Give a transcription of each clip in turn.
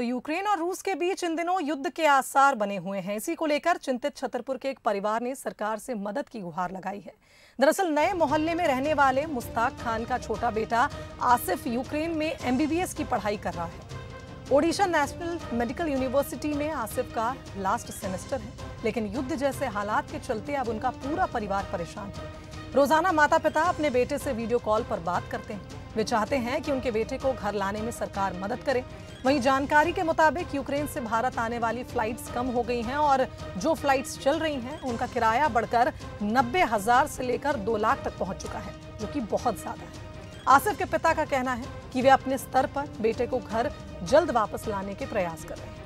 तो यूक्रेन और रूस के बीच इन दिनों युद्ध के आसार बने हुए हैं। इसी को लेकर चिंतित छतरपुर के एक परिवार ने सरकार से मदद की गुहार लगाई है। दरअसल नए मोहल्ले में रहने वाले मुश्ताक खान का छोटा बेटा आसिफ यूक्रेन में MBBS की पढ़ाई कर रहा है। ओडिशा नेशनल मेडिकल यूनिवर्सिटी में आसिफ का लास्ट सेमेस्टर है, लेकिन युद्ध जैसे हालात के चलते अब उनका पूरा परिवार परेशान है। रोजाना माता पिता अपने बेटे से वीडियो कॉल पर बात करते हैं। वे चाहते हैं कि उनके बेटे को घर लाने में सरकार मदद करे। वहीं जानकारी के मुताबिक यूक्रेन से भारत आने वाली फ्लाइट्स कम हो गई हैं और जो फ्लाइट्स चल रही हैं उनका किराया बढ़कर 90,000 से लेकर 2 लाख तक पहुंच चुका है, जो कि बहुत ज्यादा है। आसिफ के पिता का कहना है कि वे अपने स्तर पर बेटे को घर जल्द वापस लाने के प्रयास कर रहे हैं।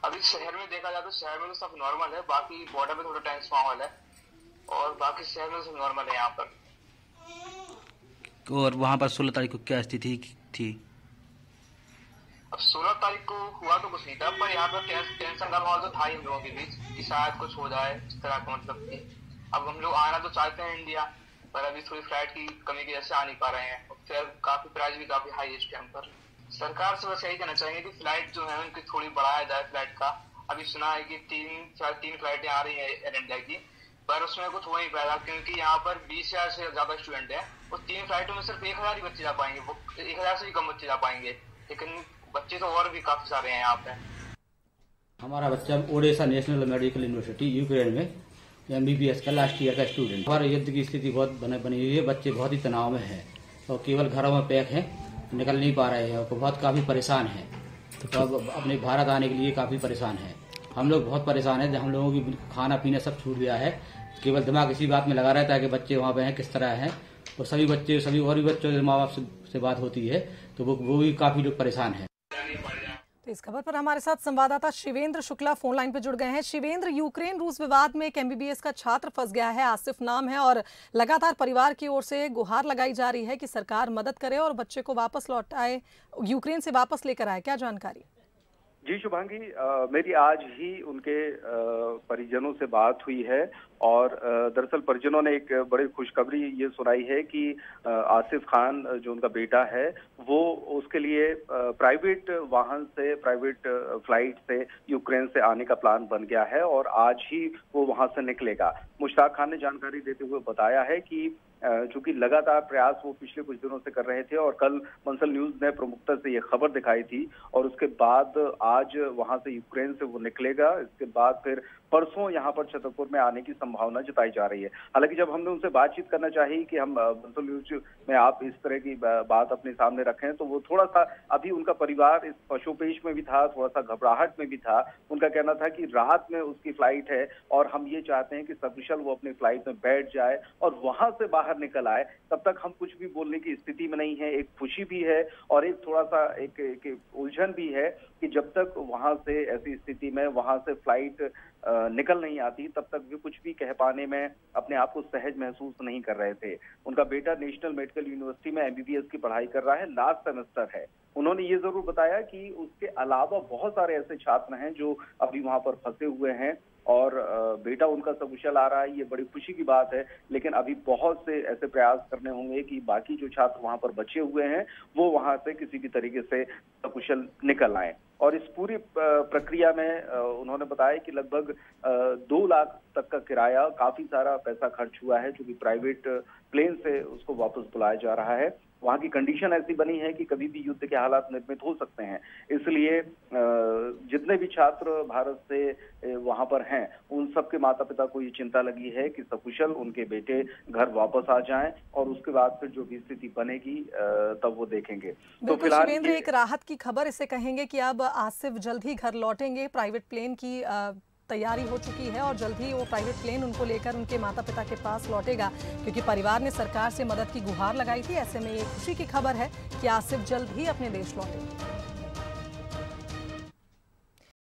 अभी शहर में देखा जाए तो शहर में तो सब नॉर्मल है, बाकी बॉर्डर में थोड़ा टेंस माहौल है और बाकी शहर में सब नॉर्मल है यहाँ पर। और वहाँ पर 16 तारीख को क्या स्थिति थी? अब 16 तारीख को हुआ तो कुछ नहीं था, पर यहाँ पर टेंशन का माहौल तो था ही हम लोगों के बीच कि शायद कुछ हो जाए इस तरह का। मतलब कि अब हम लोग आना तो चाहते हैं इंडिया, पर अभी थोड़ी फ्लाइट की कमी की वजह से आ नहीं पा रहे हैं। फिर काफी प्राइस भी काफी हाई है इस टाइम पर। सरकार से बस यही कहना चाहेंगे कि फ्लाइट जो है उनकी थोड़ी बढ़ाया जाए फ्लाइट का। अभी सुना है कि 3 फ्लाइटें आ रही है एयर इंडिया की, पर उसमें कुछ हो नहीं पाएगा क्योंकि यहाँ पर 20,000 से ज्यादा स्टूडेंट हैं। उस 3 फ्लाइटों में सिर्फ 1,000 ही बच्चे जा पाएंगे, वो 1,000 से भी कम बच्चे जा पाएंगे, लेकिन बच्चे तो और भी काफी सारे हैं यहाँ पे। हमारा बच्चा Odisha national medical university Ukraine में MBBS का लास्ट ईयर का स्टूडेंट। हमारे युद्ध की स्थिति बहुत बनी हुई है, बच्चे बहुत ही तनाव में है और केवल घरों में पैक है, निकल नहीं पा रहे हैं और बहुत काफी परेशान है। तो अब अपने भारत आने के लिए काफी परेशान है। हम लोग बहुत परेशान है, हम लोगों की खाना पीना सब छूट गया है। केवल दिमाग इसी बात में लगा रहता है कि बच्चे वहाँ पे हैं किस तरह हैं, और सभी और भी बच्चों के माँ बाप से बात होती है तो वो भी काफी लोग परेशान है। तो इस खबर पर हमारे साथ संवाददाता शिवेंद्र शुक्ला फोन लाइन पर जुड़ गए हैं। शिवेंद्र, यूक्रेन रूस विवाद में एक MBBS का छात्र फंस गया है, आसिफ नाम है, और लगातार परिवार की ओर से गुहार लगाई जा रही है कि सरकार मदद करे और बच्चे को वापस लौटाए, यूक्रेन से वापस लेकर आए। क्या जानकारी? जी शुभांगी, मेरी आज ही उनके परिजनों से बात हुई है और दरअसल परिजनों ने एक बड़ी खुशखबरी ये सुनाई है कि आसिफ खान जो उनका बेटा है वो उसके लिए प्राइवेट वाहन से, प्राइवेट फ्लाइट से यूक्रेन से आने का प्लान बन गया है और आज ही वो वहां से निकलेगा। मुश्ताक खान ने जानकारी देते हुए बताया है कि चूंकि लगातार प्रयास वो पिछले कुछ दिनों से कर रहे थे और कल मंसल न्यूज ने प्रमुखता से ये खबर दिखाई थी और उसके बाद आज वहां से यूक्रेन से वो निकलेगा। इसके बाद फिर परसों यहाँ पर छतरपुर में आने की संभावना जताई जा रही है। हालांकि जब हमने उनसे बातचीत करना चाहिए कि हम मंसल न्यूज में आप इस तरह की बात अपने सामने रखें, तो वो थोड़ा सा अभी उनका परिवार इस पशुपेश में भी था, थोड़ा सा घबराहट में भी था। उनका कहना था कि रात में उसकी फ्लाइट है और हम ये चाहते हैं कि सकुशल वो अपनी फ्लाइट में बैठ जाए और वहां से बाहर निकल आए। तब तक हम कुछ भी बोलने की स्थिति में नहीं है। एक खुशी भी है और एक थोड़ा सा एक उलझन भी है कि जब तक वहां से ऐसी स्थिति में वहां से फ्लाइट निकल नहीं आती तब तक वे कुछ भी कह पाने में अपने आप को सहज महसूस नहीं कर रहे थे। उनका बेटा नेशनल मेडिकल यूनिवर्सिटी में MBBS की पढ़ाई कर रहा है, लास्ट सेमेस्टर है। उन्होंने ये जरूर बताया कि उसके अलावा बहुत सारे ऐसे छात्र हैं जो अभी वहां पर फंसे हुए हैं और बेटा उनका सकुशल आ रहा है, ये बड़ी खुशी की बात है। लेकिन अभी बहुत से ऐसे प्रयास करने होंगे कि बाकी जो छात्र वहां पर बचे हुए हैं वो वहां से किसी भी तरीके से सकुशल निकल आए। और इस पूरी प्रक्रिया में उन्होंने बताया कि लगभग 2 लाख तक का किराया, काफी सारा पैसा खर्च हुआ है, क्योंकि प्राइवेट प्लेन से उसको वापस बुलाया जा रहा है। वहाँ की कंडीशन ऐसी बनी है कि कभी भी युद्ध के हालात निर्मित हो सकते हैं, इसलिए जितने भी छात्र भारत से वहां पर हैं उन सबके माता पिता को ये चिंता लगी है कि सकुशल उनके बेटे घर वापस आ जाएं और उसके बाद फिर जो भी स्थिति बनेगी तब वो देखेंगे। तो फिलहाल शिवेंद्र, एक राहत की खबर इसे कहेंगे कि अब आसिफ जल्द ही घर लौटेंगे। प्राइवेट प्लेन की तैयारी हो चुकी है और जल्द ही वो प्राइवेट प्लेन उनको लेकर उनके माता पिता के पास लौटेगा, क्योंकि परिवार ने सरकार से मदद की गुहार लगाई थी। ऐसे में ये खुशी की खबर है कि आसिफ जल्द ही अपने देश लौटेंगे।